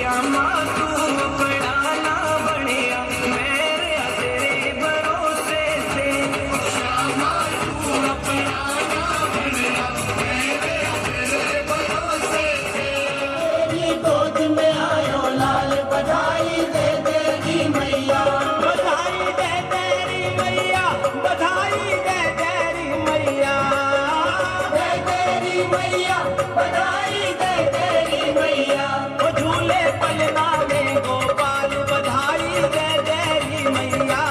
श्यामा तू अपना ना बढ़िया मेरे तेरे भरोसे से श्यामा तू अपना ना बढ़िया मेरे तेरे भरोसे से तेरी गोद में आयो लाल बधाई दे तेरी मैया बधाई दे तेरी मैया बधाई दे तेरी मैया दे तेरी मैया बधाई दे तेरी मैया ओ झूले पलना में गोपाल बधाई दे तेरी मैया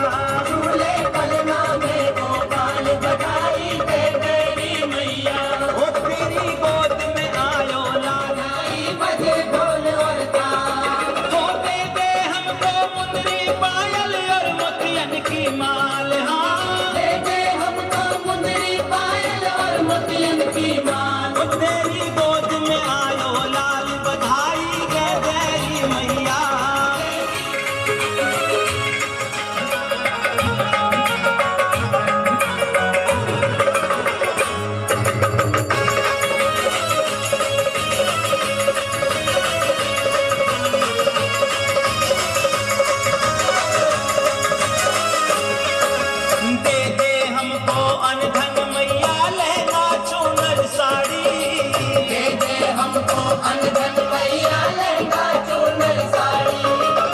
झूले पलना में गोपाल बधाई दे तेरी मैया ओ तेरी गोद में आयो लालाई बजे ढोल और ताल तो दे दे हमको मुंदरी पायल और मोतियन की माल हाँ दे दे हमको मुंदरी पायल और मोतियन की माल ओ तेरी गोद में आयो लाल बधाई दे तेरी मैया दे दे हमको अनधन मैया लहंगा चूनर साड़ी दे दे हमको अनधन मैया लहंगा चूनर साड़ी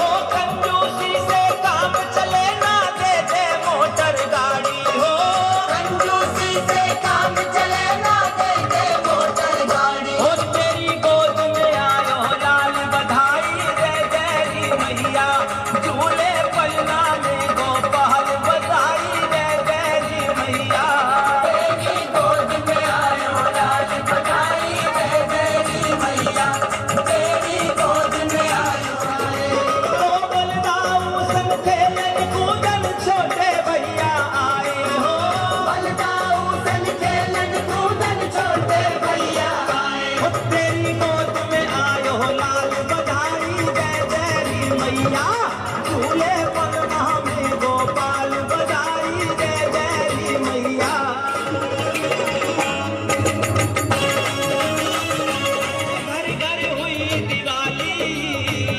ओ कंजूसी से काम चले ना दे दे मोटर गाड़ी हो कंजूसी से काम चले ना दे दे मोटर गाड़ी हो तेरी गोद में आयो लाल बधाई दे तेरी मैया झूले पलना में गोपाल बधाई दे तेरी मैया तेरी गोद में आयो लाल बधाई दे तेरी मैया तेरी गोद में आयो तो बलदाऊ संग खेलन कूदन छोटे भैया आए हो बलदाऊ संग खेलन कूदन छोटे भैया आए हो तेरी गोद में आयो लाल बधाई दे तेरी मैया झूले पलना में गोपाल बधाई दे तेरी मैया घर घर हुई दिवाली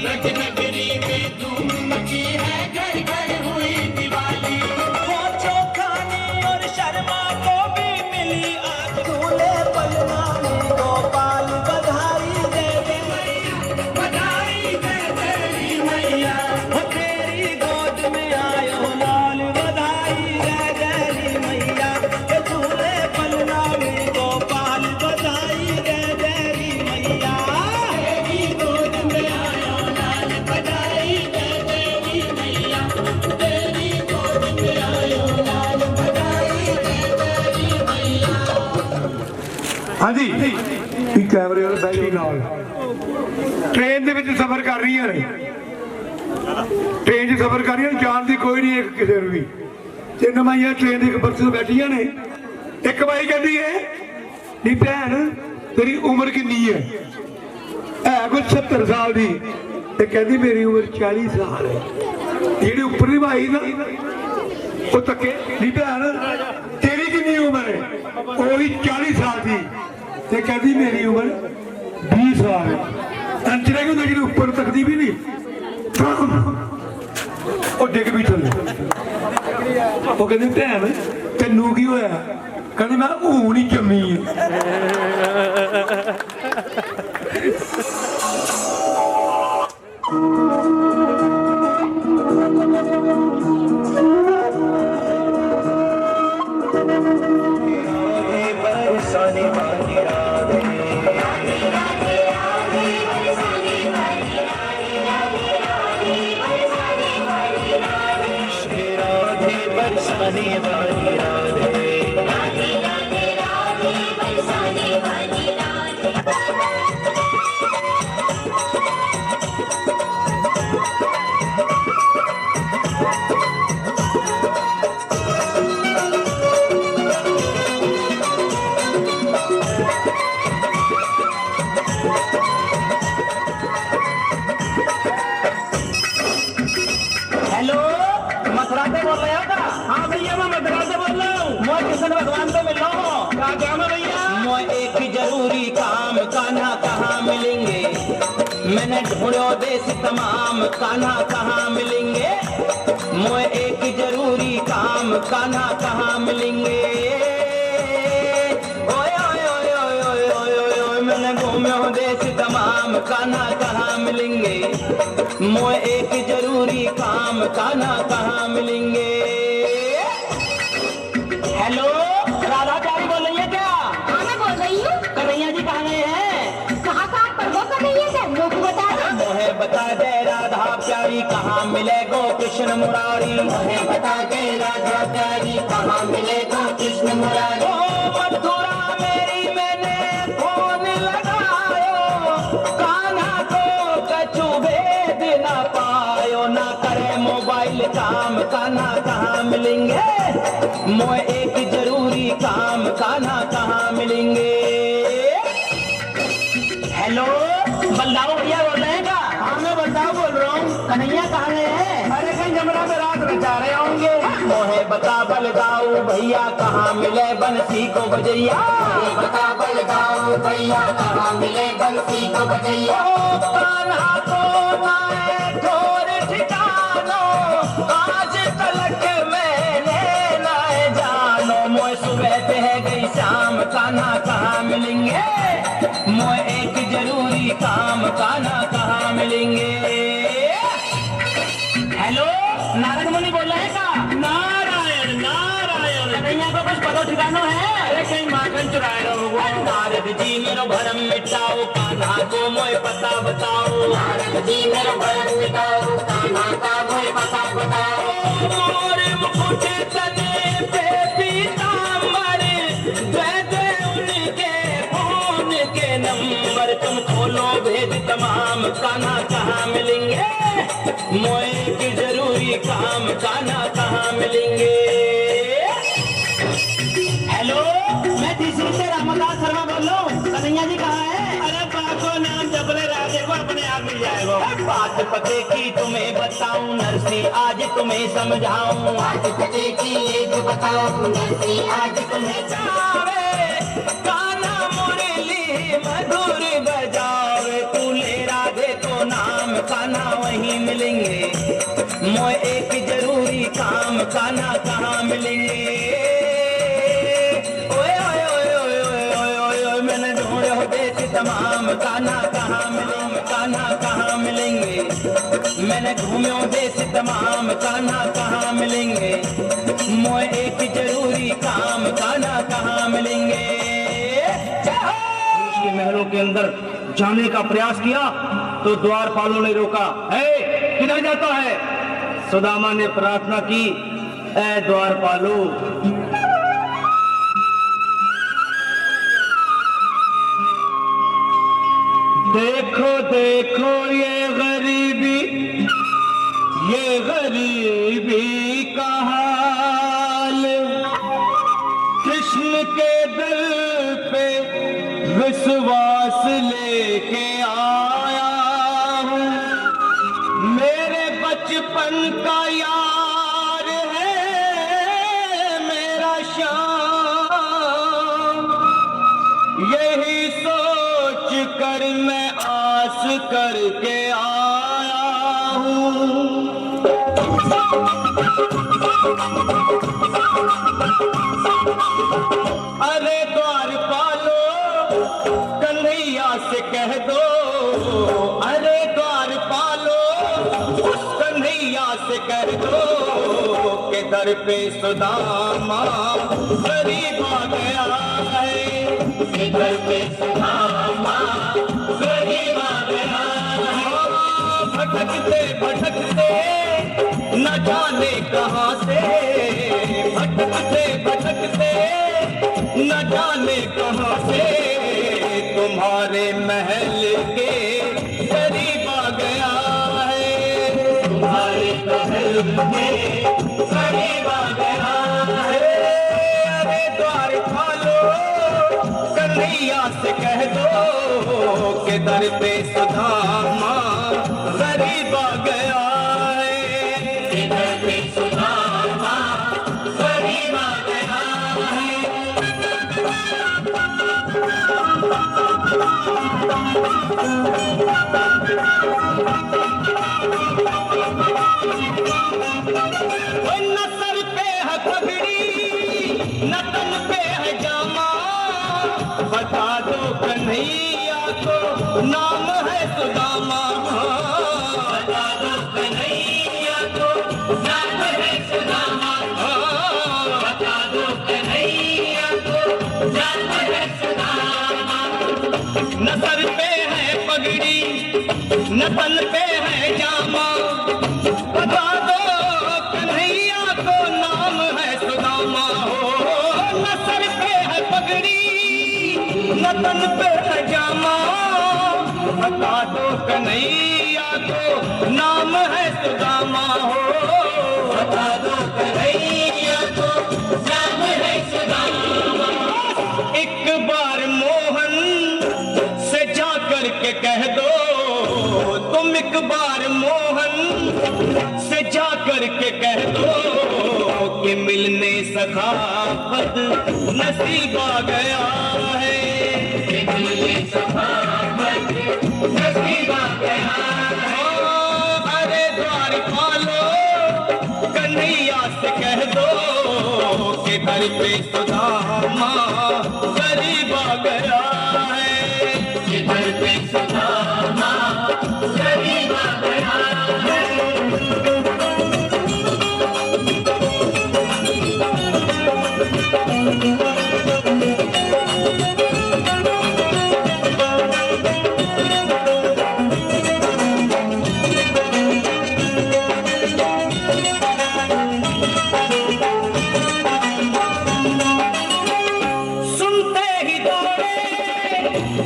रट नगरी में धूम मची है घर घर हुई दिवाली वो चौखानी और शर्मा को भी मिली आज झूले पलना में गोपाल बधाई दे दे मैया बधाई दे तेरी मैया वो तेरी गोद में आयो लाल बधाई दे तेरी मैया ये झूले पलना में गोपाल बधाई दे तेरी मैया तेरी गोद में आयो लाल बधाई दे तेरी मैया तेरी गोद में आयो लाल बधाई दे तेरी मैया हाँ जी कैमरे वाले बैठी नाल ट्रेन ਦੇ ਵਿੱਚ ਸਫ਼ਰ ਕਰ ਰਹੀਆਂ ਨੇ ट्रेन 'ਚ ਸਫ਼ਰ ਕਰ ਰਹੀਆਂ ਜਾਣ ਦੀ ਕੋਈ ਨਹੀਂ ਇੱਕ ਕਿਸੇ ਨੂੰ ਵੀ ਤਿੰਨ ਮਾਈਆਂ ट्रेन ਦੇ ਇੱਕ ਬੱਸ 'ਤੇ ਬੈਠੀਆਂ ਨੇ ਇੱਕ ਬਾਈ ਕਹਿੰਦੀ ਏ ਨੀ ਭੈਣ ਤੇਰੀ ਉਮਰ ਕਿੰਨੀ ਹੈ ਕੋਈ 70 ਸਾਲ ਦੀ ਤੇ ਕਹਿੰਦੀ ਮੇਰੀ ਉਮਰ 40 ਸਾਲ ਹੈ ਜਿਹੜੀ ਉੱਪਰਲੀ ਭਾਈ ਨਾ ਉਹ ਤੱਕੇ ਨੀ ਭੈਣ ਤੇਰੀ ਕਿੰਨੀ ਉਮਰ ਹੈ ਉਹ ਵੀ 40 ਸਾਲ ਦੀ ਤੇ ਕਹਿੰਦੀ ਮੇਰੀ ਉਮਰ 20 ਸਾਲ ਹੈ ਅੰਤਰੇ ਕਿ ਜਿਹੜੀ ਉੱਪਰ ਤੱਕਦੀ ਵੀ ਨਹੀਂ ਉਹ ਡਿੱਗ ਵੀ ਥੱਲੇ ਉਹ ਕਹਿੰਦੀ ਭੈਣ ਤੈਨੂੰ ਕੀ ਹੋਇਆ ਕਹਿੰਦੀ ਮੈਂ ਹੁਣ ਹੀ ਜੰਮੀ हेलो मथुरा से बोल रहे हो क्या? हाँ भैया मैं मथुरा से बोल रहा हूँ। मैं कृष्ण भगवान से मिल रहा हूँ। क्या काम है भैया? मैं एक जरूरी काम कान्हा कहाँ मिलेंगे मैंने ढूंढो देश तमाम, कान्हा कहाँ मिलेंगे, मोए एक जरूरी काम, कान्हा कहाँ मिलेंगे। ओए ओए ओए ओए ओए ओए ओए ओए, मैंने घूम्यो देश तमाम, कान्हा कहाँ मिलेंगे, मोए एक जरूरी काम, कान्हा कहाँ मिलेंगे। हेलो, राधा प्यारी बोल रही है क्या? हाँ मैं बोल रही हूँ। कन्हैया जी कहाँ गए हैं? कहाँ कहाँ पर वो कर रही है क्या? लोग बता दो। मोहे बता दे राधा प्यारी कहाँ मिले गो कृष्ण मुरारी। मोहे बता दे राधा प्यारी कहाँ मिले गो कृष्ण मुरारी। ओ मथुरा मेरी मैंने फोन लगायो, कान्हा को कछु भेद ना पायो, ना करे मोबाइल काम, कान्हा कहाँ मिलेंगे, मोए एक जरूरी काम, कान्हा कहाँ मिलेंगे। हेलो, बलदाऊ भैया बोल रहे हैं क्या? हाँ मैं बलदाऊ बोल रहा हूँ। कन्हैया कहाँ गए हैं? अरे कहीं जमुना में रात रचा रहे होंगे। मोहे बता बलदाऊ भैया कहाँ मिले बंसी को बजैया। मोहे बता बलदाऊ भैया कहाँ मिले बंसी को बजैया। कान्हा को नाए ठोर ठिकानो, आज तलक मैंने नाए जानो, मोए सुबह पे है गई शाम, कान्हा कहाँ मिलेंगे, मोए एक जरूरी काम, कान्हा कहाँ मिलेंगे। हेलो, नारद मुनि बोल रहे हैं का? नारायण नारायण। कन्हैया को कुछ पता ठिकाना है? अरे कहीं माखन चुराए रहोगे। नारद जी मेरो भरम मिटाओ, कान्हा को मोए पता बताओ। नारद जी मेरो भरम मिटाओ, कान्हा का मोए पता बताओ। मोर मुकुट तने पे पीतांबर, दे दे उनके फोन के नंबर, तुम खोलो भेद तमाम, कान्हा कहाँ मिलेंगे, मोए की जरूरी काम, कान्हा कहाँ मिलेंगे। हेलो, मैं तीसरी से रामदास शर्मा बोल रहा हूँ। कन्हैया जी कहाँ है? अरे बाको नाम जबले राजे को अपने आप मिल जाएगा। बात पते की तुम्हें बताऊं नरसी, आज तुम्हें समझाऊं। बात पते की एक बताऊं नरसी, आज तुम्हें जावे, कान्हा मुरली मधुर बजावे, तू ले राधे तो नाम, कान्हा वहीं मिलेंगे, मोए एक जरूरी काम, कान्हा कहाँ मिलेंगे। ओए ओए ओए ओए ओए ओए ओए ओए, मैंने ढूंढे हो देश तमाम, कान्हा कहाँ मिलेंगे, कान्हा कहाँ मिलेंगे, मैंने घूम्यो देश तमाम, कान्हा कहाँ मिलेंगे, मोए एक जरूरी काम, कान्हा कहाँ मिलेंगे। उसके महलों के अंदर जाने का प्रयास किया तो द्वारपालों ने रोका। किधर जाता है? सुदामा ने प्रार्थना की, ऐ द्वारपालो, देखो देखो ये गरीबी का हाल, कृष्ण के दर पे विश्वास लेके आया हूँ, मेरे बचपन का यार है मेरा श्याम, यही सोच कर मैं आस करके आया हूँ। अरे द्वारपालो कन्हैया से कह दो, अरे द्वारपालो कन्हैया से कह दो कि दर पे सुदामा गरीब आ गया है, कि दर पे सुदामा गरीब आ गया है। भटकते भटकते न जाने कहाँ से, भटकते भटकते न जाने कहाँ से, तुम्हारे महल के करीब आ गया है, तुम्हारे महल के करीब आ गया है। अरे द्वारपालो कन्हैया से कह दो कि दर पे सुदामा गरीब आ गया है, कि दर पे सुदामा गरीब आ गया है। न सर पे है पगड़ी न तन पे है जामा, बता दो कन्हैया को नाम है सुदामा। बता दो कन्हैया को नाम है सुदामा। बता दो कन्हैया को नाम है सुदामा। न सर पे है पगड़ी न तन पे है जामा, बता दो कन्हैया को नाम है सुदामा। हो न सर पे है पगड़ी न तन पे है जामा, बता दो कन्हैया को नाम है सुदामा। हो बता दो कन्हैया को नाम है सुदामा। एक बार मोहन से जा करके कह दो, तुम एक बार मोहन से जा करके कह दो कि मिलने सखावत नसीब आ गया है। कि मिलने सखावत नसीब आ गया है। अरे द्वारपालो कन्हैया से कह दो कि घर पे सुदामा गरीब आ गया है। कि घर पे सुदामा गरीब आ गया है। सुनते ही दौड़े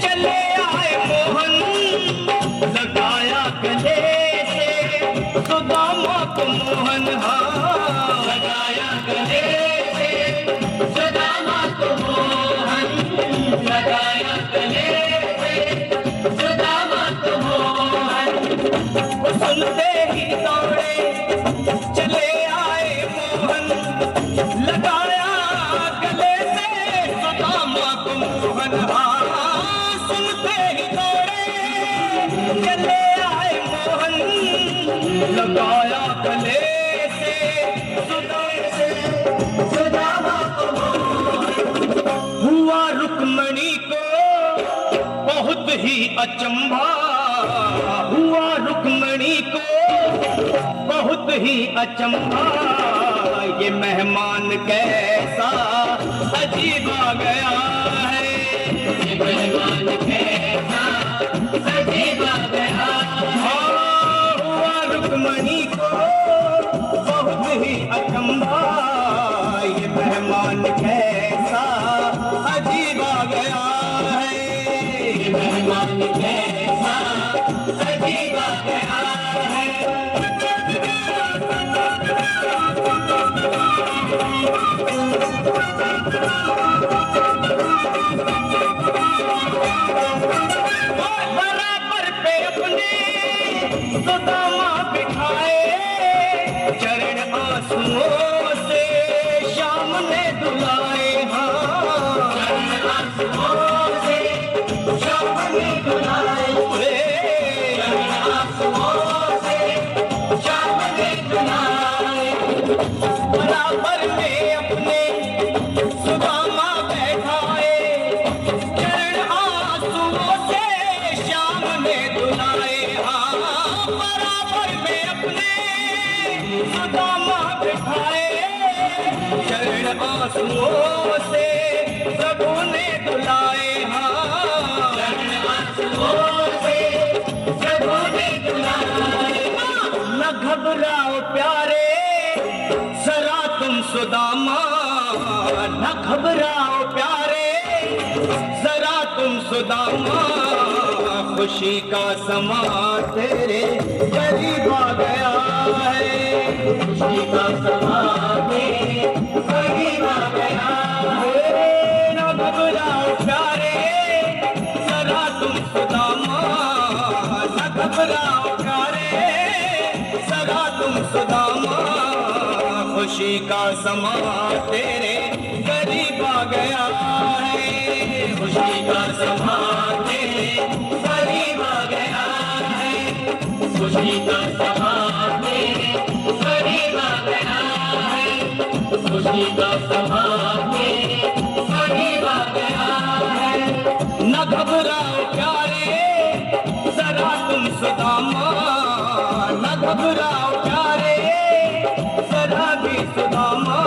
चले आए मोहन, लगाया गले से सुदामा को मोहन। हाँ लगाया गले से सुदामा को मोहन। लगाया गले से सुदामा को मोहन। वो सुनते ही दौड़े चले आए मोहन, लगाया गले से सुदामा को मोहन। हाँ सुनते ही दौड़े चले आए मोहन, लगाया गले से सुदामा को मोहन। हुआ रुक्मणी को बहुत ही अचंभा, हुआ रुक्मणी को बहुत ही अचंभा। ये मेहमान कैसा अजीब आ गया है। ये मेहमान कैसा अजीब आ गया है। हुआ रुक्मणी को बहुत ही अचंभा, ये मेहमान कैसा अजीब आ गया है। ये मेहमान कैसा अजीब आ गया है। बराबर पे अपने सुदामा बिठाए, चरण आंसुओं से शाम ने धुलाए। हाँ चरण आंसुओं से शाम ने धुलाए। चरण आंसुओं से शाम ने धुलाए। बराबर में अपने सुदामा बैठाए, चरण आंसुओं से शाम ने धुलाए। हाँ बराबर में अपने सुदामा बैठाए, चरण आंसुओं से प्रभु ने धुलाए। हाँ चरण आंसुओं से प्रभु ने धुलाए। न घबराओ प्यारे जरा तुम सुदामा, न घबराओ प्यारे जरा तुम सुदामा। खुशी का समा तेरे करीब आ गया है। खुशी का समा तेरे करीब आ गया है। न घबराओ प्यारे जरा तुम सुदामा, न घबराओ प्यारे जरा तुम सुदामा। खुशी का समा तेरे करीब आ गया है। खुशी का समा तेरे करीब आ गया है। खुशी का समा तेरे करीब आ गया है, खुशी का समा तेरे करीब आ गया है। न घबराओ प्यारे जरा तुम सुदामा, न घबराओ प्यारे जरा भी सुदामा,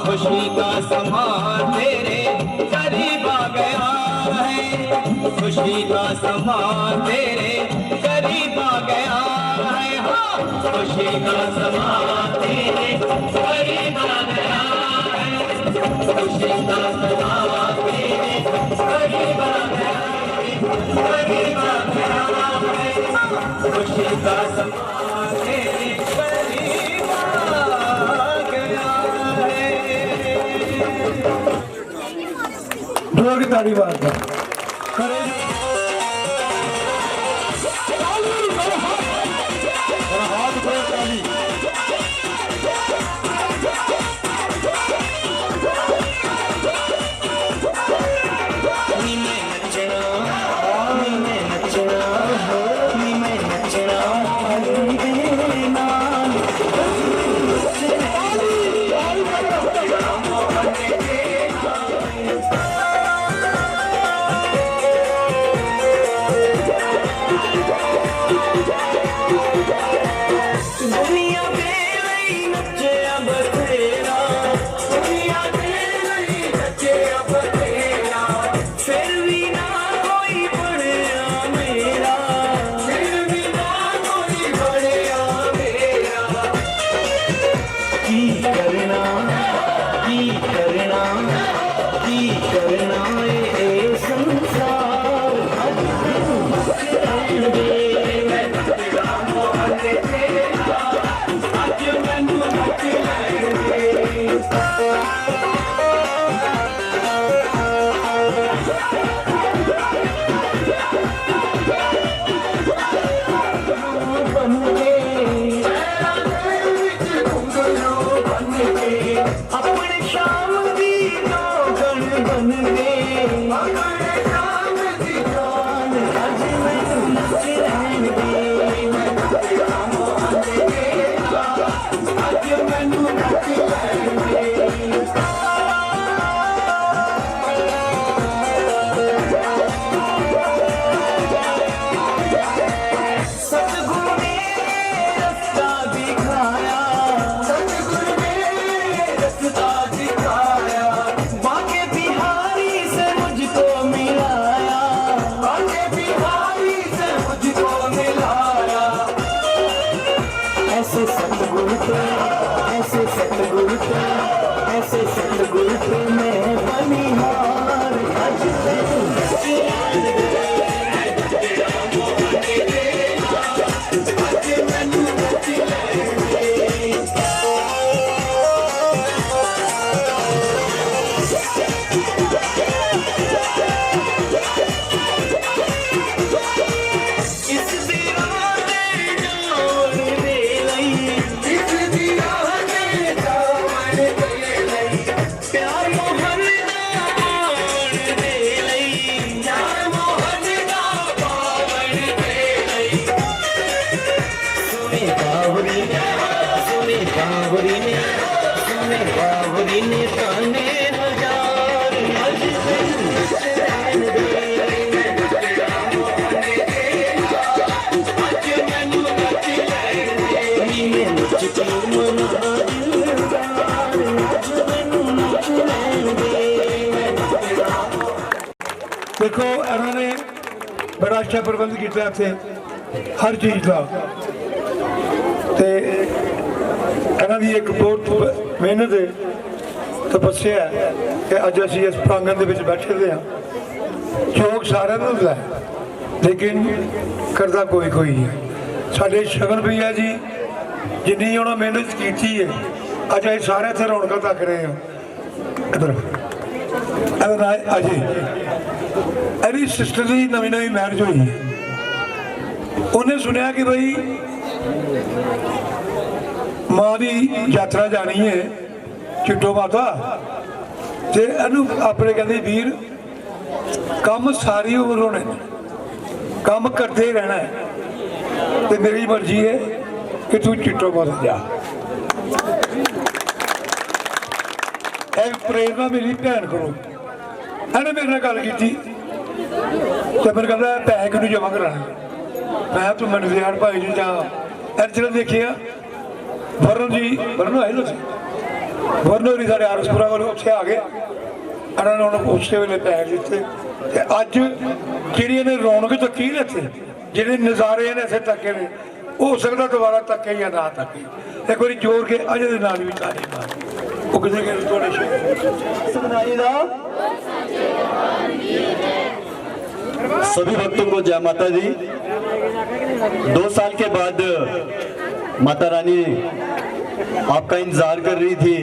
खुशी का समा तेरे करीब आ गया है, खुशी का समा तेरे करीब आ गया है। हाँ, खुशी का समा तेरे करीब आ गया है, खुशी का समा तेरे करीब आ गया है, करीब आ गया है, खुशी का समा तेरे करीब आ गया है। जोर की ताली मारता दुनिया दे लई नच्चिया बथेरा, दुनिया दे लई नच्चिया बथेरा, फिर भी ना कोई बढ़िया मेरा, फिर भी ना कोई बढ़िया मेरा। की करना की करना की करना ए संसार अज रहन दे, मैं तेरा मोहन तेरा अज मैनू रख लैन दे। बन के बन के अपने शाम दी नौकन बन के, अपने शाम दी जान अज मैनू नच लैन दे, मैं तेरा मोहन तेरा अज मैनू नच लैन दे। सतगुरु ने रास्ता दिखाया, सतगुरु ने रास्ता दिखाया, बांके बिहारी से मुझको मिलाया, बांके बिहारी से मुझको मिलाया। ऐसे सतगुरु पे ऐसे सतगुरु पे ऐसे सतगुरु पे मैं बनिहार अज मैनू नच लैन दे, तेरा मोहन तेरा अज मैनू नच लैन दे। इस दीवाने जान दे लई, इस दीवाने जान दे लई, प्यार मोहन दा पावन दे लई, प्यार मोहन दा पावन दे लई। सुने बावरी ने सुने बावरी ने सुने बावरी ने ताने हजार अज मैनू नच लैन दे, मैं तेरा मोहन तेरा अज मैनू नच लैन दे। मैं नच के मना दिलदार अज मैनू नच लैन दे, मैं तेरा देखो इन्होंने बड़ा अच्छा प्रबंध किया इत्थे हर चीज़ का, ते इन्हों की एक बहुत मेहनत है तपस्या है कि अज असीं इस प्रांगण दे विच बैठे दे हां। शौक सारिਆਂ ਨੂੰ ਹੁੰਦਾ है लेकिन करता कोई कोई है। साडे शगन भैया जी जिन्नी उन्होंने मेहनत की है अज असीं सारे इत्थे रौनकां तक रहे हैं। इधर अजय ਇਹਦੀ सिस्टर की नवी नवी मैरिज हुई है, उन्हें सुनिया कि भाई माँ की यात्रा जानी है चिट्टो माता, ते इनू अपने कहते वीर काम सारी उम्र होने काम करते ही रहना है, ਤੇ ਮੇਰੀ ਮਰਜ਼ੀ ਹੈ ਕਿ ਤੂੰ ਚਿੱਟੋ ਮਤ ਜਾ। ਇਹ ਪ੍ਰੇਰਨਾ ਮੇਰੀ ਭੈਣ ਕੋਲੋਂ ਇਹਨੇ ਮੇਰੇ ਨਾਲ ਗੱਲ ਕੀਤੀ ਤੇ ਫਿਰ ਕਹਿੰਦਾ ਪੈਸੇ ਕਿਹਨੂੰ ਜਮ੍ਹਾਂ ਕਰਾਣੇ। ਮੈਂ ਤੂੰ ਮੈਨੂੰ ਯਾਰ ਭਾਈ ਜੀ ਜਾਂ ਅਰਜਨ ਦੇਖਿਆ ਵਰਨ ਜੀ ਵਰਨ ਆਏ ਨਾ ਵਰਨ ਵੀ ਸਾਡੇ ਆਰਸਪੁਰਾ ਕੋਲ ਉੱਥੇ ਆ ਗਏ ਇਹਨਾਂ ਨੇ ਉਹਨੂੰ ਉਸੇ ਵੇਲੇ ਪੈਸੇ ਦਿੱਤੇ ਤੇ ਅੱਜ ਜਿਹੜੀ ਇਹਨੇ ਰੌਣਕ ਚੱਕੀ ਨੇ ਇੱਥੇ ਜਿਹੜੇ ਨਜ਼ਾਰੇ ਇਹਨੇ ਇੱਥੇ ਤੱਕੇ ਨੇ ਹੋ ਸਕਦਾ ਦੁਬਾਰਾ ਤੱਕੇ ਜਾਂ ਨਾ ਤੱਕੇ ਇੱਕ ਵਾਰੀ ਜੋੜ ਕੇ ਅਜੇ ਦੇ ਨਾਲ ਵੀ ਤਾੜੀ ਮਾਰ ਉਹ ਕਿਤੇ ਕਿ ਤੁਹਾਡੇ सुखनाई दा सभी भक्तों को जय माता दी। 2 साल के बाद माता रानी आपका इंतजार कर रही थी,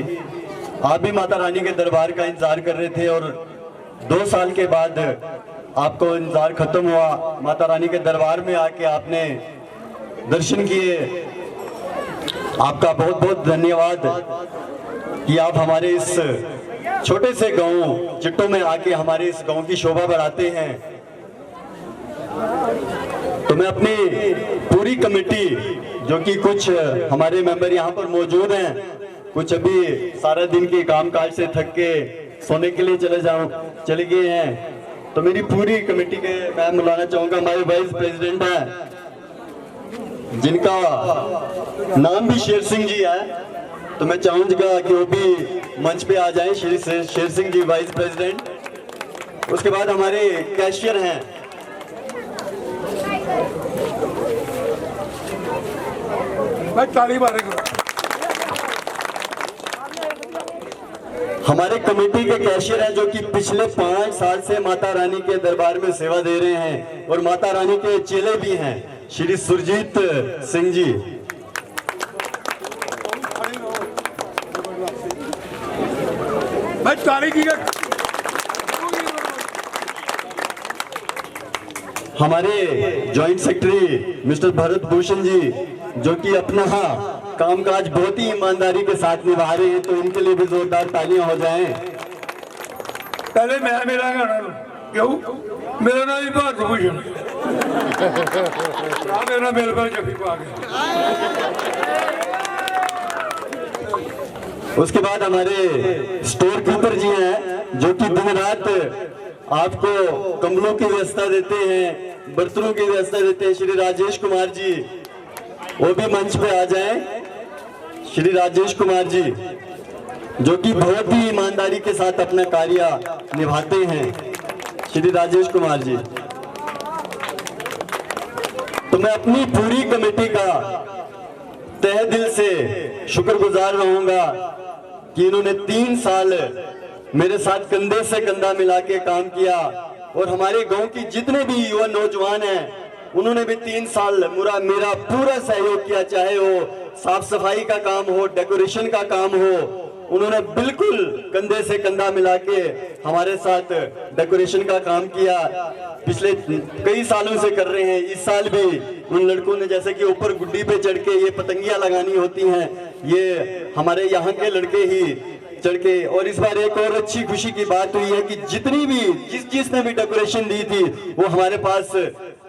आप भी माता रानी के दरबार का इंतजार कर रहे थे और 2 साल के बाद आपको इंतजार खत्म हुआ। माता रानी के दरबार में आके आपने दर्शन किए, आपका बहुत बहुत धन्यवाद कि आप हमारे इस छोटे से गांव चिट्टो में आके हमारे इस गांव की शोभा बढ़ाते हैं। तो मैं अपनी पूरी कमेटी जो कि कुछ हमारे मेंबर यहाँ पर मौजूद हैं, कुछ अभी सारा दिन के कामकाज से थक के सोने के लिए चले गए हैं, तो मेरी पूरी कमेटी के मैं बुलाना चाहूँगा हमारे वाइस प्रेसिडेंट हैं जिनका नाम भी शेर सिंह जी है, तो मैं चाहूँगा कि वो भी मंच पे आ जाएं, श्री शेर सिंह जी वाइस प्रेसिडेंट। उसके बाद हमारे कैशियर हैं भाई ताली मारे हमारे कमेटी के कैशियर हैं जो कि पिछले 5 साल से माता रानी के दरबार में सेवा दे रहे हैं और माता रानी के चेले भी हैं, श्री सुरजीत सिंह जी। भाई ताली की हमारे joint secretary mister Bharat Bhushan ji जो कि अपना कामकाज बहुत ही ईमानदारी के साथ निभा रहे हैं, तो इनके लिए भी जोरदार तालियां हो जाएं। पहले मैं मेरा गाना क्यों मेरा नाम ही भारत भूषण मेरा मेरे पर जफी पा गया। उसके बाद हमारे स्टोर कीपर जी हैं जो कि दिन रात आपको कंबलों की व्यवस्था देते हैं, बर्तनों की व्यवस्था देते हैं, श्री राजेश कुमार जी, वो भी मंच पे आ जाएं। श्री राजेश कुमार जी जो कि बहुत ही ईमानदारी के साथ अपना कार्य निभाते हैं, श्री राजेश कुमार जी। तो मैं अपनी पूरी कमेटी का तहे दिल से शुक्रगुजार रहूंगा कि इन्होंने 3 साल मेरे साथ कंधे से कंधा मिला के काम किया और हमारे गांव की जितने भी युवा नौजवान हैं उन्होंने भी 3 साल मेरा पूरा सहयोग किया, चाहे वो साफ सफाई का काम हो, डेकोरेशन का काम हो, उन्होंने बिल्कुल कंधे से कंधा मिला के हमारे साथ डेकोरेशन का काम किया। पिछले कई सालों से कर रहे हैं, इस साल भी उन लड़कों ने जैसे कि ऊपर गुड्डी पे चढ़ के ये पतंगियां लगानी होती हैं, ये हमारे यहाँ के लड़के ही चढ़ के। और इस बार एक और अच्छी खुशी की बात हुई है कि जितनी भी जिसने भी डेकोरेशन दी थी वो हमारे पास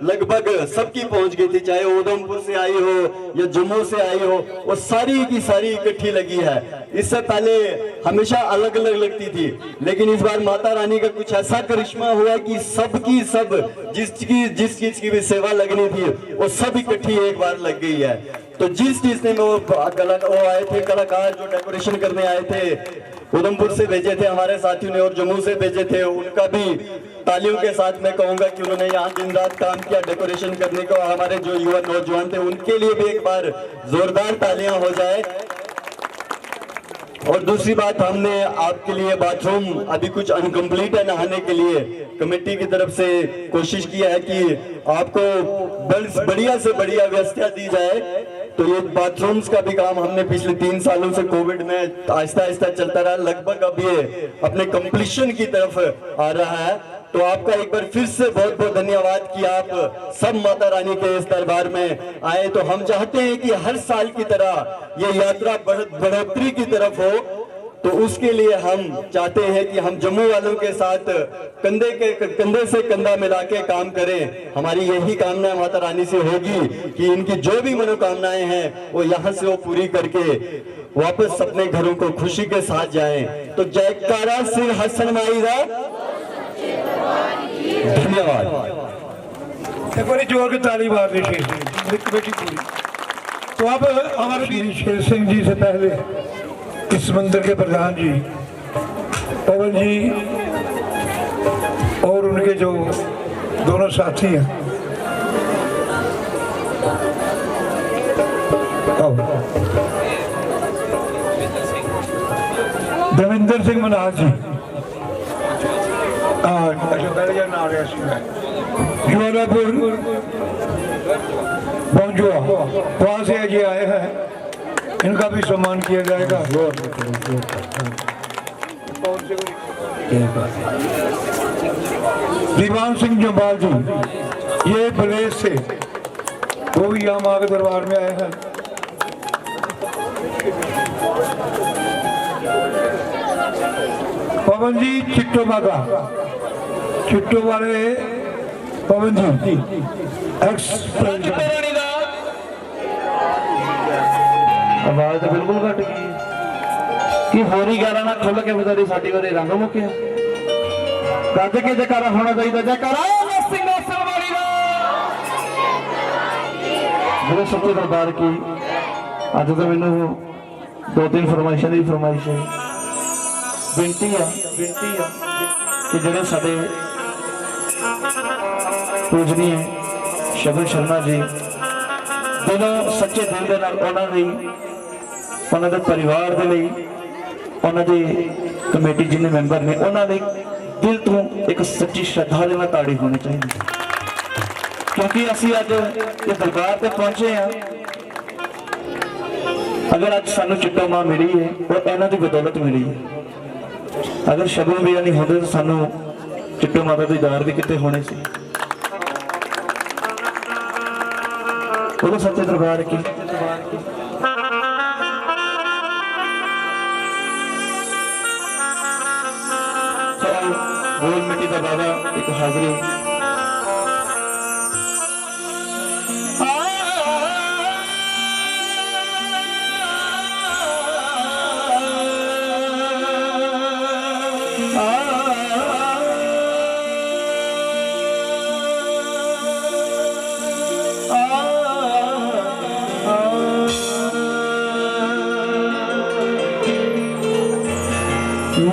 लगभग सबकी पहुंच गई थी, चाहे उधमपुर से आई हो या जम्मू से आई हो, वो सारी की सारी इकट्ठी लगी है। इससे पहले हमेशा अलग अलग लगती थी, लेकिन इस बार माता रानी का कुछ ऐसा करिश्मा हुआ कि सबकी सब जिस चीज की भी सेवा लगनी थी वो सब इकट्ठी एक बार लग गई है। तो जिस चीज ने वो आए थे कलाकार जो डेकोरेशन करने आए थे, उधमपुर से भेजे थे हमारे साथियों ने और जम्मू से भेजे थे, उनका भी तालियों के साथ मैं कहूंगा कि उन्होंने यहाँ दिन रात काम किया डेकोरेशन करने को। हमारे जो युवा नौजवान थे उनके लिए भी एक बार जोरदार तालियां हो जाए। और दूसरी बात, हमने आपके लिए बाथरूम अभी कुछ अनकंप्लीट है नहाने के लिए, कमेटी की तरफ से कोशिश किया है कि आपको बढ़िया से बढ़िया व्यवस्था दी जाए। तो ये बाथरूम्स का भी काम हमने पिछले 3 सालों से कोविड में आहिस्ता आहिस्ता चलता रहा, लगभग अब ये अपने कंप्लीशन की तरफ आ रहा है। तो आपका एक बार फिर से बहुत बहुत धन्यवाद कि आप सब माता रानी के इस दरबार में आए। तो हम चाहते हैं कि हर साल की तरह ये यात्रा बढ़ोतरी की तरफ हो तो उसके लिए हम चाहते हैं कि हम जम्मू वालों के साथ कंधे से कंधा मिला के काम करें। हमारी यही कामना माता रानी से होगी कि इनकी जो भी मनोकामनाएं हैं वो यहाँ से वो पूरी करके वापस अपने घरों को खुशी के साथ जाएं। तो जयकारा सिंह हसन माई दा। धन्यवाद। एक बार जोर की ताली मार दीजिए मेरी कमेटी पूरी। तो अब हमारे श्री शेर सिंह जी से पहले इस मंदिर के प्रधान जी पवन जी और उनके जो दोनों साथी हैं देवेंद्र सिंह मनाल जी, ज्वालापुर बंजुआ वहाँ से जी आए हैं, इनका भी सम्मान किया जाएगा। दीवान सिंह जम्बाल जी, ये बलेज से वो भी यहाँ माँ के दरबार में आए हैं। पवन जी चिट्टो माता, चिट्टो वाले पवन जी एक्स आवाज तो बिल्कुल घट गई कि होरी गारा ना खुल के बजारी साडी वाले रंग मुक्या गज के जयकारा होना चाहिए। जयकारा सिंहासन वाली दा मेरे सच्चे दरबार की। अज तो मैनू 2-3 फरमाइशों की फरमाइश है, बेनती है कि ਜਿਹੜੇ ਸਾਡੇ पूजनीय शगन शर्मा जी दिलों सच्चे दिल के नाल उन्होंने दे परिवार के लिए उन्होंने कमेटी जिन्हें मैंबर ने उन्होंने दिल तो एक सच्ची श्रद्धा के नाल ताड़ी होनी चाहिए, क्योंकि असी अज ये दरबार पर पहुंचे हैं। अगर अज सानू चिट्टो मां मिली है वो इन्हों की बदौलत मिली है। अगर शगन भैया नहीं होते तो सानू चिट्टो माता के दीदार भी कितने होने से। बोलो सच्चे दरबार की। गोल मिट्टी का बाबा एक हाजरी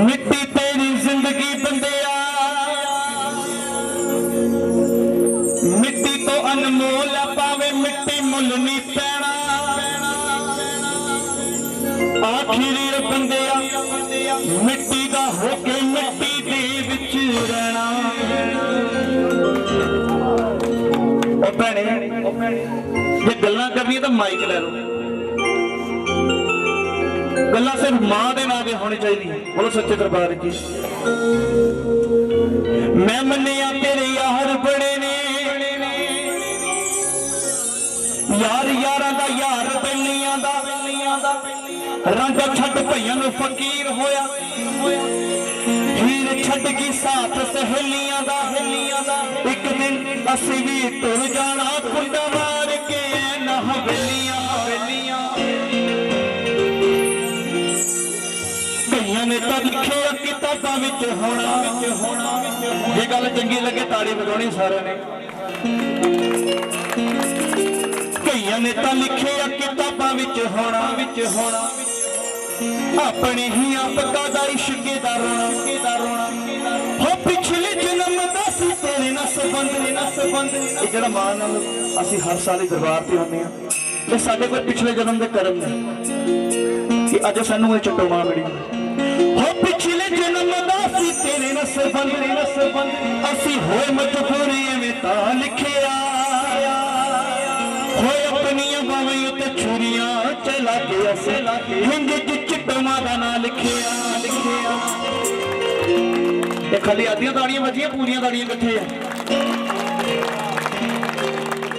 मिट्टी तेरी जिंदगी बंदिया, मिट्टी तो अनमोल पावे मिट्टी मुल नहीं पैना। आखिरी बंदिया मिट्टी का होके मिट्टी दे विच रहना। जे गल्लां करनी तो माइक ले लो, गल्ला सिर्फ मां के नाम होनी चाहिए। बोलो सच्चे दरबार की। मैं मनिया तेरे यार बड़े ने, यार यारा दा यार बेलियां दा रंग छड़ भैया नूं फकीर होया, हीर छड़ की साथ सहेलियां दा। एक दिन असी भी तुर जाना कुंडा मार के ना हवेलियां। ने तो लिखे किताबां विच होना, जे गल चंगी लगे ताड़ी बजानी सारे ने। कईयां ने तो लिखे किताबां विच होना, अपने ही आप दा इश्क दा रोना। हो पिछले जन्म दा सी तेरे नाल संबंध। ये जेड़ा मां नाल असीं हर साल ही दरबार ते आउंदे आ, ये साडे कोई पिछले जन्म दे कर्म ने कि अज सानू ये चिट्टो मां मिली। हो पिछले जन्म दा सी तेरे नाल संबंध, असी होए मजबूरी एवें तां लिखिया। होए अपनियां बावां उत्ते छुरियां चला के असे हिंद च चिट्टो मां दा नां लिखिया। ये खाली आदियां ताड़ियां बजियां, पूरियां ताड़ियां कित्थे आ?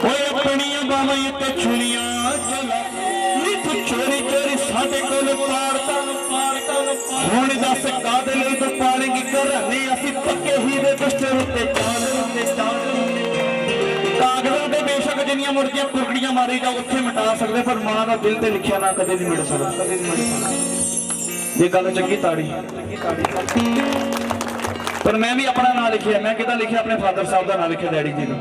होए अपनियां बावां उत्ते छुरियां चला नी तू चोरी साडे कोल पाड़ता। भी दस कादे लिए तो पालेगी घराने असी पक्के हीरे बिस्तर उत्ते कागजां ते बेशक जिन्नियां मुर्गियां कुरकड़ियां मारी जाओ उत्थे मिटा सकदे पर मां दा दिल ते लिखिया ना कदे नहीं मिट सकदा ये गल चंगी ताड़ी पर मैं भी अपना नाम लिखिया मैं किदा लिखिया अपने फादर साहब का नाम लिखिया डैडी जी का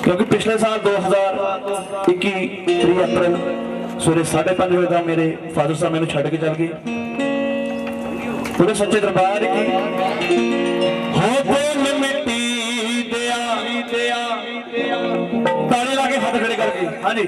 क्योंकि पिछले साल 2021 3 अप्रैल सवेरे 5:30 बजे का मेरे फादर साहब मैंने छड़ के चल गए पूरे सच्चे दरबार की हो बोल मिट्टी दिया ताले लाके हाथ खड़े करके हाँ जी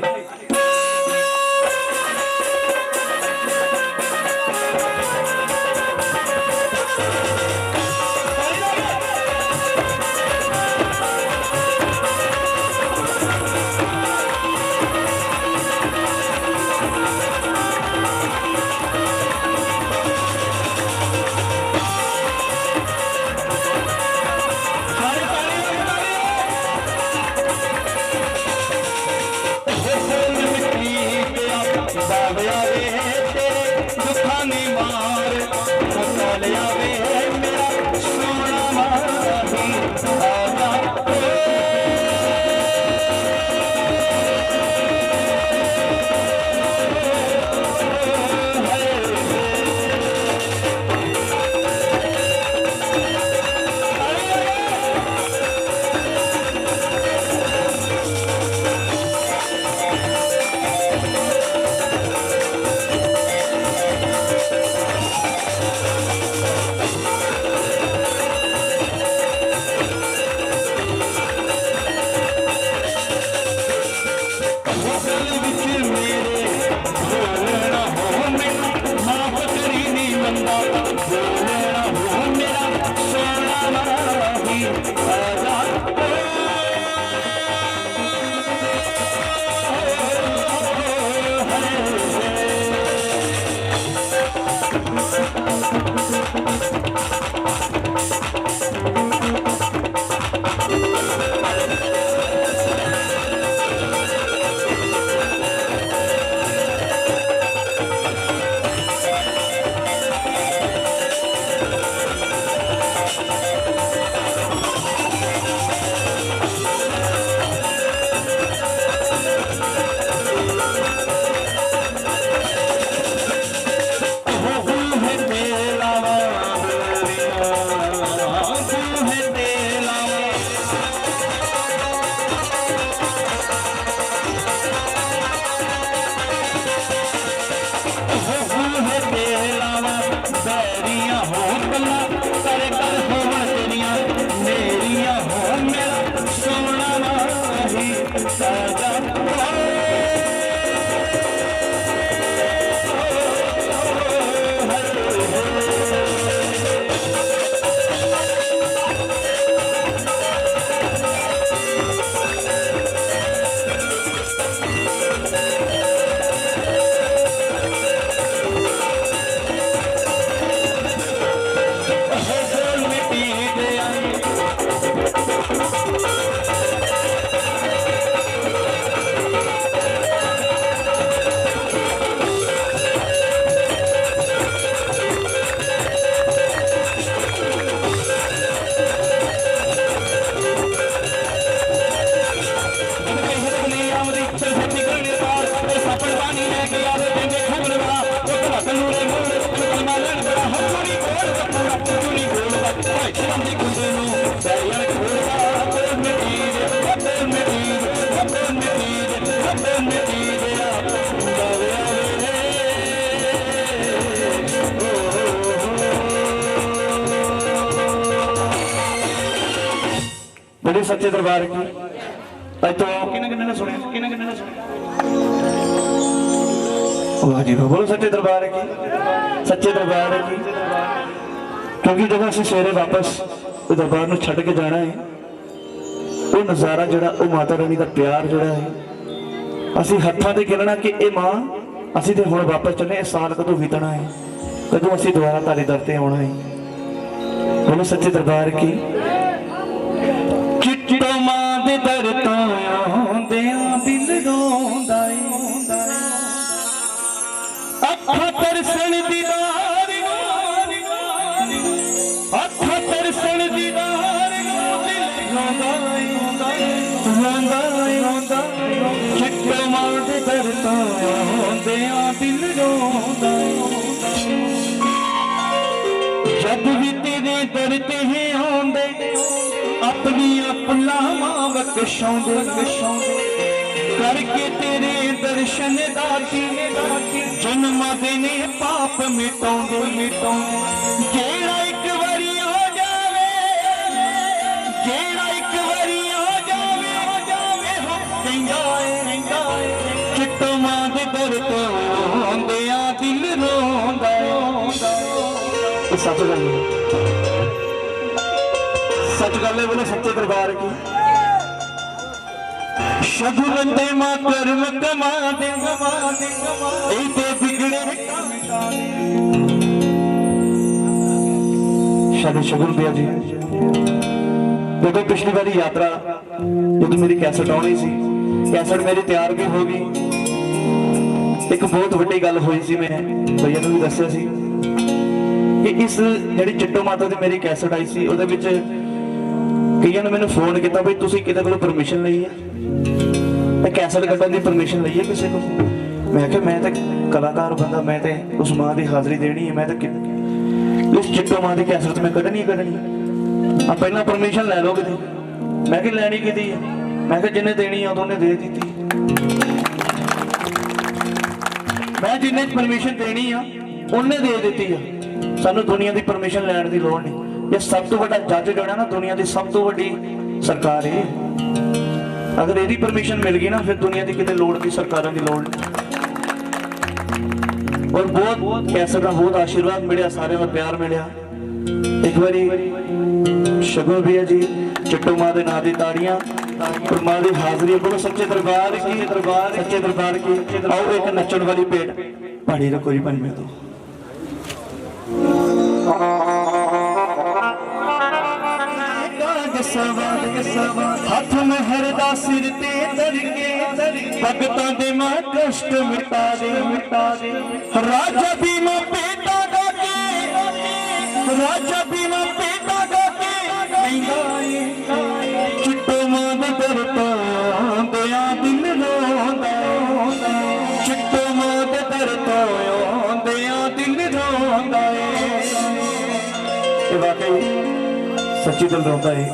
बड़े सच्चे दरबार की तो किन्ने सुने वाह जी बोलो सच्चे दरबार की सच्चे दरबार की क्योंकि जब असं सवेरे वापस दरबार में छड़ के जाना है वो नज़ारा जोड़ा वो माता रानी का प्यार जोड़ा है असी हत्थां ते कहना कि ए मां असी ते हुण वापस चले साल कदों बीतना है कदों असी दोबारा तारे दर ते आउणा है बोलो सच्चे दरबार की चिट्टो मां दे दर तो आउंदियां दिल रोंदा है अखां तरसण दीदार ਆਉਂਦਿਆਂ ਦਿਲ ਰੋਂਦਾ ਜਦ ਵੀ ਤੇਰੇ ਦਰ ਤੇ ਆਉਂਦੇ ਆਪਣੀਆਂ ਭੁੱਲਾਵਾਂ ਬਖਸ਼ਾਉਂਦੇ ਕਰਕੇ ਤੇਰੇ ਦਰਸ਼ਨ ਦਾਤੀ ਜਨਮਾਂ ਦੇ ਨੇ ਪਾਪ ਮਿਟਾਉਂਦੇ ਜਿਹੜਾ ਇੱਕ ਵਾਰੀ ਹੋ ਜਾਵੇ ਜਿਹੜਾ ਇੱਕ ਵਾਰੀ ਹੋ ਜਾਵੇ ਹੋ ਕਹਿੰਦਾ ਏ ਚਿੱਟੋ ਮਾਂ ਦੇ ਦਰ ਤੋਂ ਆਉਂਦਿਆਂ ਦਿਲ ਰੋਂਦਾ सच गल है बोले सच्चे दरबार की शगुन दे मां कर्म कमा दे बिगड़े शायद शगुन भैया जी देखो पिछली बारी यात्रा जो मेरी कैसेट आनी सी कैसेट मेरी तैयार भी हो गई एक बहुत वड्डी गल हुई सी मैं भैया ने भी दस्सिया सी कि इस जी चिट्टो माता की मेरी कैसेट आई सी ਉਹਦੇ ਵਿੱਚ ਕਈਆਂ ਨੇ ਮੈਨੂੰ ਫੋਨ ਕੀਤਾ ਬਈ ਤੁਸੀਂ ਕਿਤੇ ਕੋਲੋਂ ਪਰਮਿਸ਼ਨ ਲਈ ਹੈ ਤੇ ਕੈਸਟ ਕੱਢਣ ਦੀ ਪਰਮਿਸ਼ਨ ਲਈ ਹੈ ਕਿਸੇ ਕੋਲ ਮੈਂ ਕਿਹਾ ਮੈਂ ਤਾਂ ਕਲਾਕਾਰ ਬੰਦਾ ਮੈਂ ਤੇ ਉਸ ਮਾਂ ਦੀ ਹਾਜ਼ਰੀ ਦੇਣੀ ਹੈ ਮੈਂ ਤਾਂ ਇਸ चिट्टो मां ਦੀ ਕੈਸਟ ਤੇ ਮੈਂ ਕੱਢਣੀ ਆ ਪਹਿਲਾਂ ਪਰਮਿਸ਼ਨ ਲੈ ਲਓ ਕਿਤੇ ਮੈਂ ਕਿ ਲੈਣੀ ਕਿਦੀ ਹੈ ਮੈਂ ਕਿਹਾ ਜਿੰਨੇ ਦੇਣੀ ਆ ਉਹਨੇ ਦੇ ਦਿੱਤੀ ਮੈਂ ਜਿੰਨੇ ਪਰਮਿਸ਼ਨ ਦੇਣੀ ਆ ਉਹਨੇ ਦੇ ਦਿੱਤੀ ਆ ਸਾਨੂੰ ਦੁਨੀਆ ਦੀ ਪਰਮਿਸ਼ਨ ਲੈਣ ਦੀ ਲੋੜ ਨਹੀਂ ਇਹ ਸਭ ਤੋਂ ਵੱਡਾ ਜੱਜ ਜਿਹੜਾ ਨਾ ਦੁਨੀਆ ਦੀ ਸਭ ਤੋਂ ਵੱਡੀ ਸਰਕਾਰ ਹੈ ਅਗਰ ਇਹਦੀ ਪਰਮਿਸ਼ਨ ਮਿਲ ਗਈ ਨਾ ਫਿਰ ਦੁਨੀਆ ਦੀ ਕਿਤੇ ਲੋੜ ਦੀ ਸਰਕਾਰਾਂ ਦੀ ਲੋੜ ਨਹੀਂ ਔਰ ਬਹੁਤ ਕੈਸਟ ਦਾ ਬਹੁਤ ਆਸ਼ੀਰਵਾਦ ਮਿਲਿਆ ਸਾਰਿਆਂ ਦਾ ਪਿਆਰ ਮਿਲਿਆ ਇੱਕ ਵਾਰੀ ਸ਼ਗੁਨ ਭਈਆ ਜੀ चिट्टो मां दे नां दी ताड़ियां और मां दी हाजरी बोलो सच्चे दरबार की सच्चे दरबार की आओ एक नचण वाली भेंट पहाड़ी रखो जी पंज में तो हाथ मेहर दा सिर ते धरके भगतां दे मां कष्ट मिटा दे राजा भीमा पेटा गाके राजा भीमा पेटा गाके चिट्टो मां दे दर तो आंदियां दिल रोंदा चिट्टो मां दे दर तो आंदियां दिल रोंदा ये वाकई सच्ची दिल रोंदा है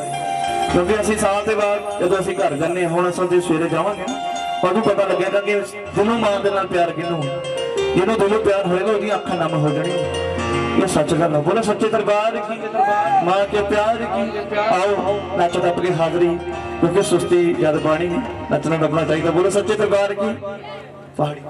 क्योंकि ਅਸੀਂ ਸਾਲ ਦੇ ਬਾਅਦ ਜਦੋਂ ਅਸੀਂ ਘਰ ਜਾਂਦੇ ਹਾਂ ਹੁਣ ਅਸੀਂ ਸਵੇਰੇ ਜਾਵਾਂਗੇ ਤੁਹਾਨੂੰ ਪਤਾ ਲੱਗੇਗਾ ਕਿ ਦਿਲੋਂ ਮਾਂ ਦੇ ਨਾਲ ਪਿਆਰ ਕਿਹਨੂੰ ਜਿਹਨੂੰ ਦਿਲੋਂ ਪਿਆਰ ਹੋਏਗਾ ਉਹਦੀਆਂ ਅੱਖਾਂ ਨਮ ਹੋ ਜਾਣੀਆਂ ये सच गल है बोले सच्चे दरबार की मां के प्यार की आओ नच टप के हाजरी क्योंकि सुस्ती याद पानी नहीं नचना टपना चाहिए बोले सच्चे दरबार की पहाड़ी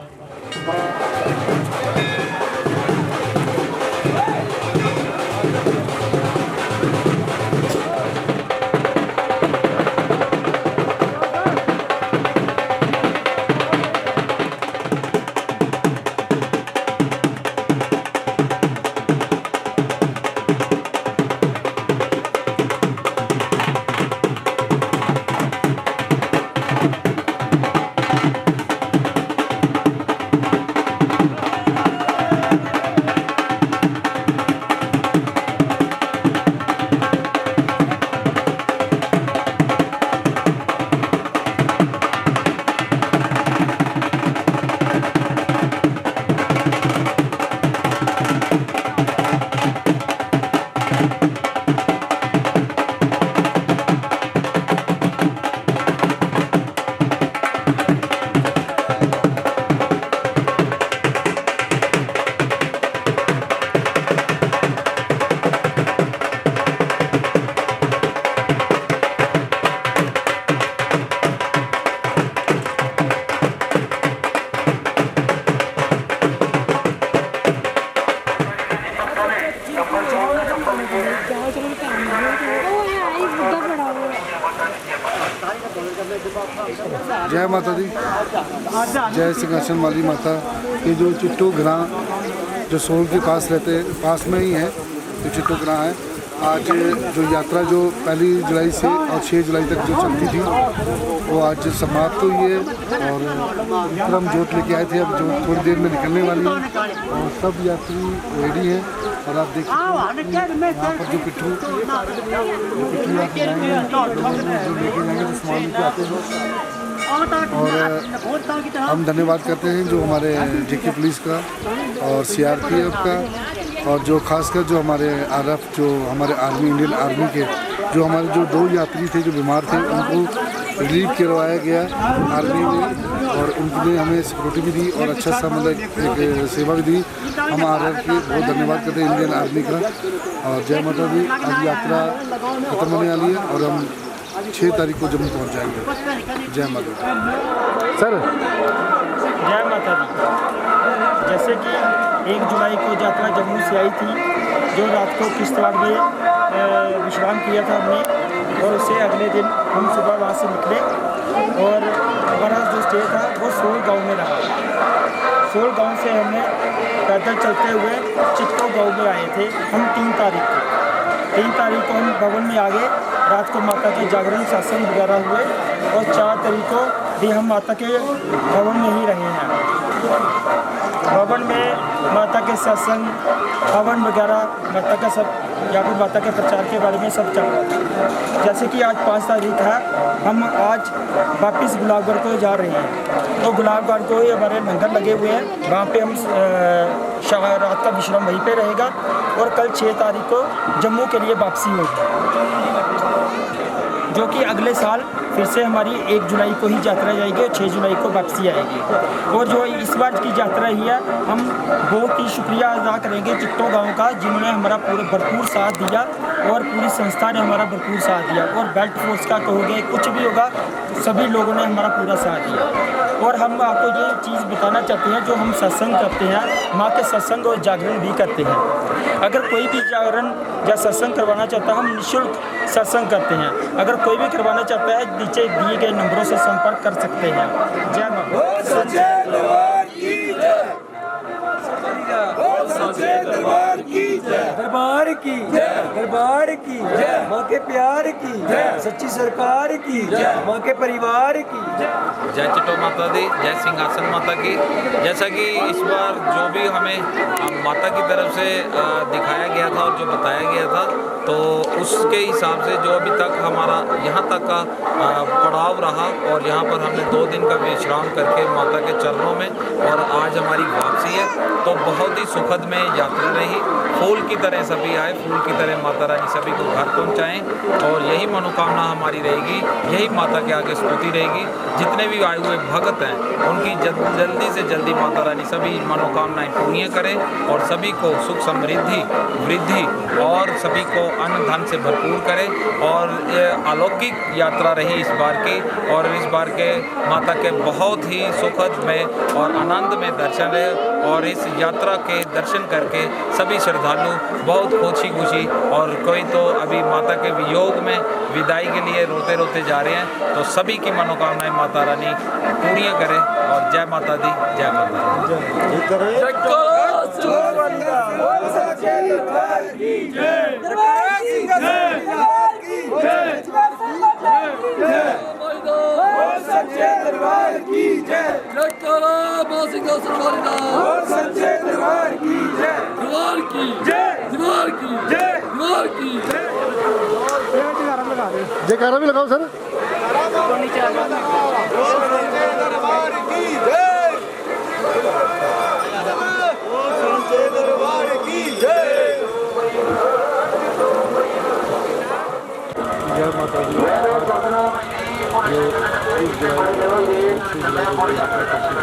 जय माता दी, जय सिंहासन वाली माता। ये जो चिट्टो ग्रां जो सोल के पास में ही है, जो चिट्टो ग्रां है, आज जो यात्रा जो 1 जुलाई से और 6 जुलाई तक जो चलती थी वो आज समाप्त हुई है और विक्रम जोत लेके आए थे, अब जो थोड़ी देर में निकलने वाली है और सब यात्री रेडी हैं। और आप देखिए यहाँ पर जो पिट्ठू लेके जाएंगे तो सामान लेके आते हैं और हम धन्यवाद करते हैं जो हमारे जेके पुलिस का और सीआरपीएफ का, और जो खासकर जो हमारे आरएफ, जो हमारे आर्मी, इंडियन आर्मी के जो हमारे जो 2 यात्री थे जो बीमार थे, उनको रिलीव करवाया गया आर्मी ने, और उनने हमें सिक्योरिटी भी दी और अच्छा सा मतलब एक सेवा भी दी। हम आरएफ के बहुत धन्यवाद करते हैं, इंडियन आर्मी का। और जय माता दी। आज यात्रा खत्म होने वाली है और हम 6 तारीख को जम्मू पहुंच जाएंगे। जय माता दी। सर जय माता दी। जैसे कि 1 जुलाई को यात्रा जम्मू से आई थी, जो रात को किश्तवाड़ में विश्राम किया था हमने, और उससे अगले दिन हम सुबह वहाँ से निकले और हमारा जो स्टे था वो सोल गांव में रहा। सोल गांव से हमने पैदल चलते हुए चिट्टो गांव में आए थे हम 3 तारीख को। 3 तारीख को हम भवन में आ गए, रात को माता के जागरण सत्संग वगैरह हुए, और 4 तारीख को भी हम माता के भवन में ही रहे हैं। भवन में माता के सत्संग, हवन वगैरह, माता का सब, या फिर माता के प्रचार के बारे में सब चल रहा था। जैसे कि आज 5 तारीख है, हम आज वापस गुलाबगढ़ को जा रहे हैं। तो गुलाबगढ़ को ही हमारे लंगर लगे हुए हैं, वहाँ पे हम रात का विश्राम वहीं पे रहेगा, और कल 6 तारीख को जम्मू के लिए वापसी होगी, जो कि अगले साल फिर से हमारी 1 जुलाई को ही यात्रा जाएगी और 6 जुलाई को वापसी आएगी। और जो इस बार की यात्रा ही है, हम बहुत ही शुक्रिया अदा करेंगे चिट्टो गांव का, जिन्होंने हमारा पूरा भरपूर साथ दिया, और पूरी संस्था ने हमारा भरपूर साथ दिया, और बेल्ट फोर्स का कहोगे, कुछ भी होगा, सभी लोगों ने हमारा पूरा साथ दिया। और हम आपको ये चीज़ बताना चाहते हैं, जो हम सत्संग करते हैं, माँ के सत्संग और जागरण भी करते हैं। अगर कोई भी जागरण या सत्संग करवाना चाहता है, हम निःशुल्क सत्संग करते हैं। अगर कोई भी करवाना चाहता है, नीचे दिए गए नंबरों से संपर्क कर सकते हैं। जय माता। दरबार की दरबार की माँ के प्यार की, सच्ची सरकार की, माँ के परिवार की। जय चिट्टो माता दी, जय सिंहासन माता की। जैसा कि इस बार जो भी हमें माता की तरफ से दिखाया गया था और जो बताया गया था, तो उसके हिसाब से जो अभी तक हमारा यहाँ तक का पड़ाव रहा, और यहाँ पर हमने 2 दिन का विश्राम करके माता के चरणों में, और आज हमारी वापसी है, तो बहुत ही सुखद में यात्रा रही। फूल की तरह सभी आए, फूल की तरह माता रानी सभी को घर पहुँचाएँ, और यही मनोकामना हमारी रहेगी, यही माता के आगे स्तुति रहेगी। जितने भी आए हुए भगत हैं, उनकी जल्दी से जल्दी माता रानी सभी मनोकामनाएं पूरी करें, और सभी को सुख समृद्धि वृद्धि, और सभी को अन्न धन से भरपूर करें। और ये अलौकिक यात्रा रही इस बार की, और इस बार के माता के बहुत ही सुखद में और आनंद में दर्शन रहे, और इस यात्रा के दर्शन करके सभी श्रद्धालु बहुत खुशी, और कोई तो अभी माता के वियोग में विदाई के लिए रोते रोते जा रहे हैं। तो सभी की मनोकामनाएं माता रानी पूरी करें, और जय माता दी, जय माता दी। जयकारा भी लगाओ सर। जय माता दी। जो 1 जुलाई को यात्रा करते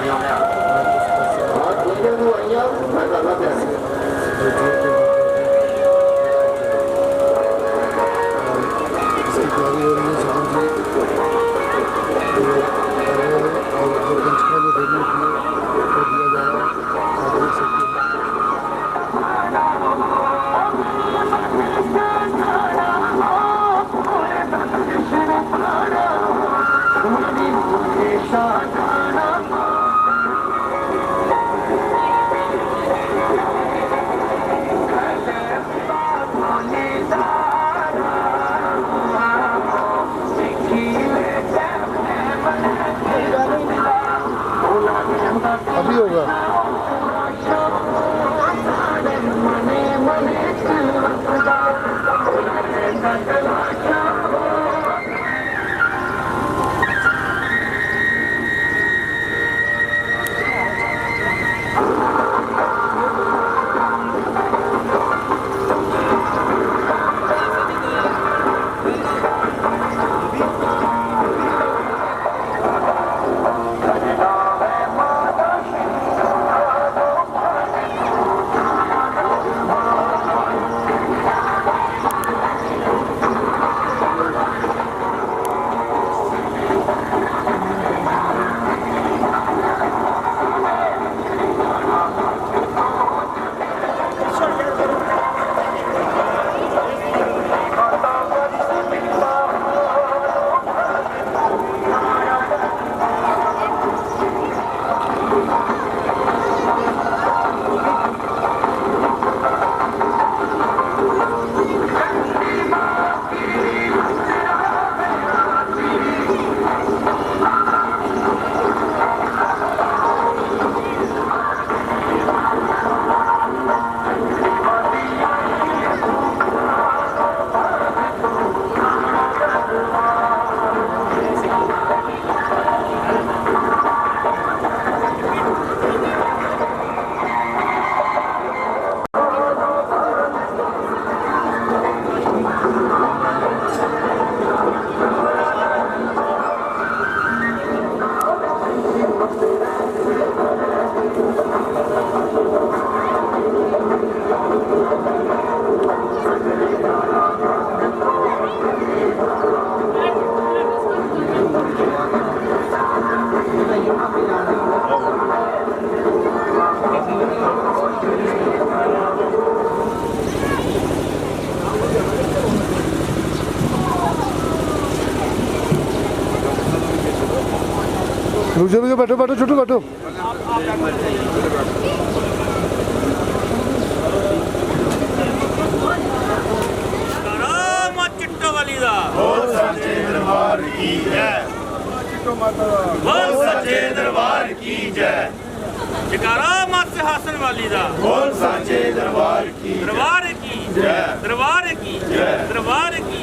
अभी होगा। दूसरे भी बैठो बैठो छोटू बैठो। चिट्टो वाली दा बोल सच्चे दरबार की जय। बोल सच्चे दरबार की जय। जयकारा मां सिंहासन वाली दा बोल सच्चे दरबार की दरबार की जय। दरबार की दरबार की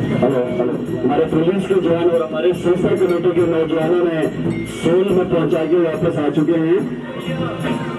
हमारे पुलिस के जवान और हमारे सोशल कमेटी के नौजवानों ने सोल में पहुंचा के वापस आ चुके हैं।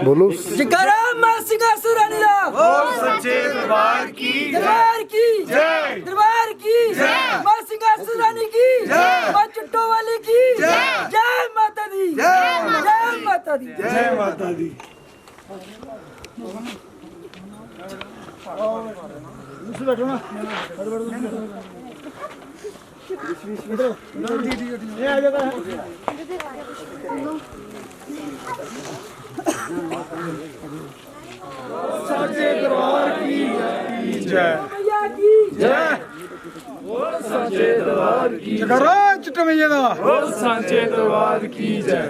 बोलो जयकारा मां सिंहासन रानी दा बोल सच्चे दरबार की दरबार की जय। दरबार की जय। मां सिंहासन रानी की जय। मां चुट्टो वाली की जय। जय माता दी जय। जय माता दी जय माता दी। सच्चे दरबार की जय। मैया की जय। सच्चे दरबार की जयकारा चिट्टा मैया दा। बोल सच्चे दरबार की जय।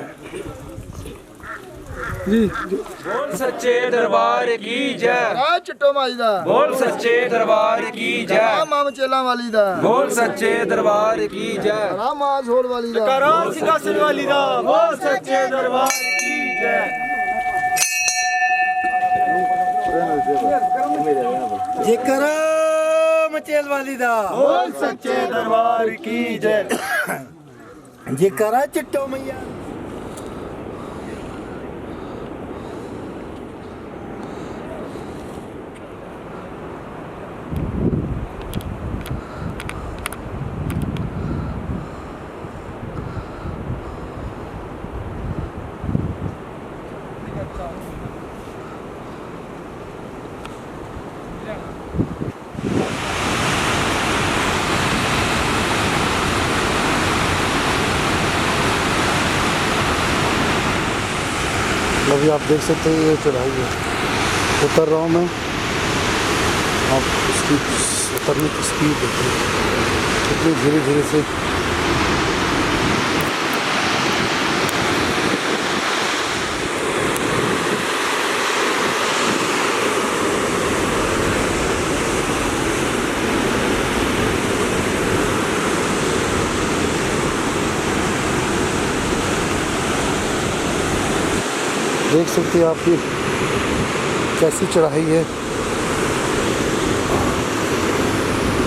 बोल सच्चे दरबार की जय। चिट्टो माई दा। बोल सच्चे दरबार की जय। मां चेला वाली दा। बोल सच्चे दरबार की जय। मां झोल वाली दा। जयकारा सिंहासन वाली दा। बोल सच्चे दरबार की जय। जयकारा मचेल वाली दा बोल सच्चे दरबार की जय। जयकारा चिट्टो मैया अभी आप देख सकते हैं ये चढ़ाई है, उतर रहा हूँ मैं। आप उसकी उतरने की स्पीड देखिए कितनी धीरे धीरे से। देख सकते हैं आप ये कैसी चढ़ाई है,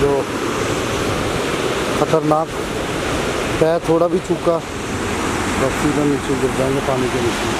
जो खतरनाक। पैर थोड़ा भी चूका तो सीधा नीचे गिर जाएंगे पानी के नीचे।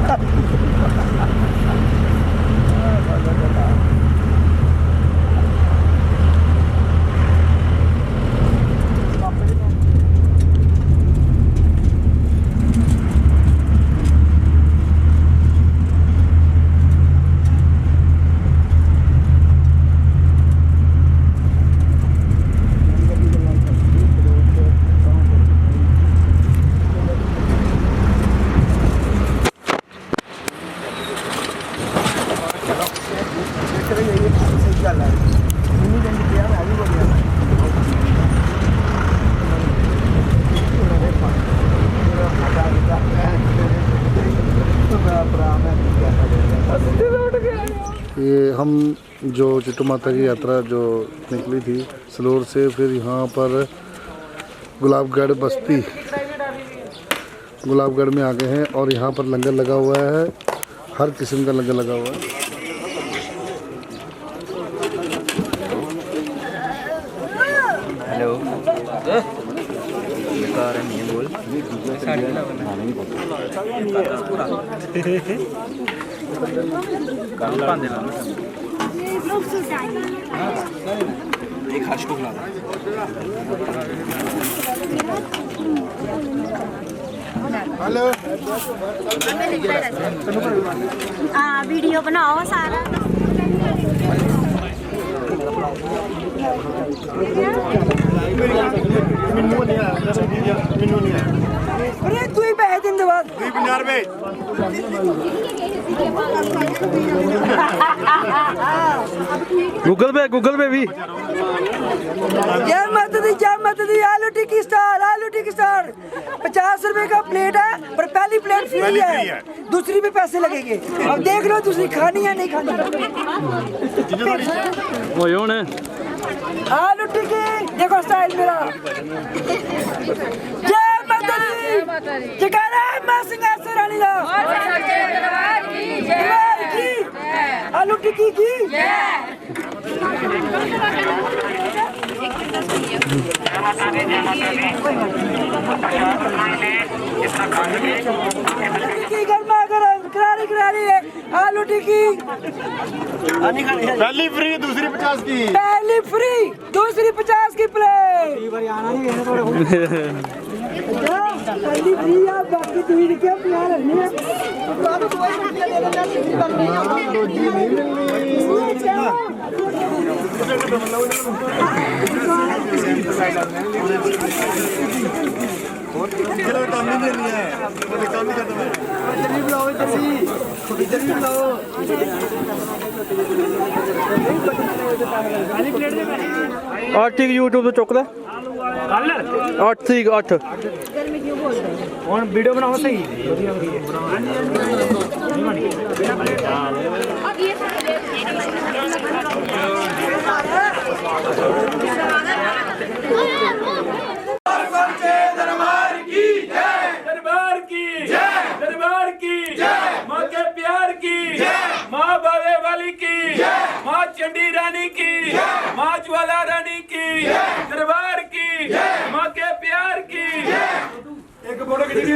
ये हम जो चिट्टू माता की यात्रा जो निकली थी सलोर से, फिर यहाँ पर गुलाबगढ़ बस्ती गुलाबगढ़ में आ गए हैं और यहाँ पर लंगर लगा हुआ है, हर किस्म का लंगर लगा हुआ है। हाँ वीडियो बनाओ सारा। अरे तू ही पैसे दिन बाद 50 रुपए गूगल पे भी जय माता दी आलू टिक्की स्टार 50 रुपए का प्लेट है पर पहली प्लेट फ्री है, दूसरी पे पैसे लगेंगे। अब देख लो दूसरी खानी है नहीं खानी। आलू टिक्की देखो स्टाइल मेरा। जय माता दी जयकारा मां सिंगासुर रानी दा। आलू टिक्की की गर्मा गर्म करारी है आलू टिक्की। पहली फ्री दूसरी 50 की। पहली फ्री दूसरी 50 की प्लेट। पहली फ्री है बाकी दूसरी क्या प्यार है। ठीक यूट्यूब तो चुक ले 8 ठीक 8 ਹੁਣ ਵੀਡੀਓ ਬਣਾਓ ਸਹੀ दरबार की माँ के प्यार की माँ बावे वाली की माँ चंडी रानी की माँ ज्वाला रानी की दरबार की माँ के प्यार की एक फोटो खींच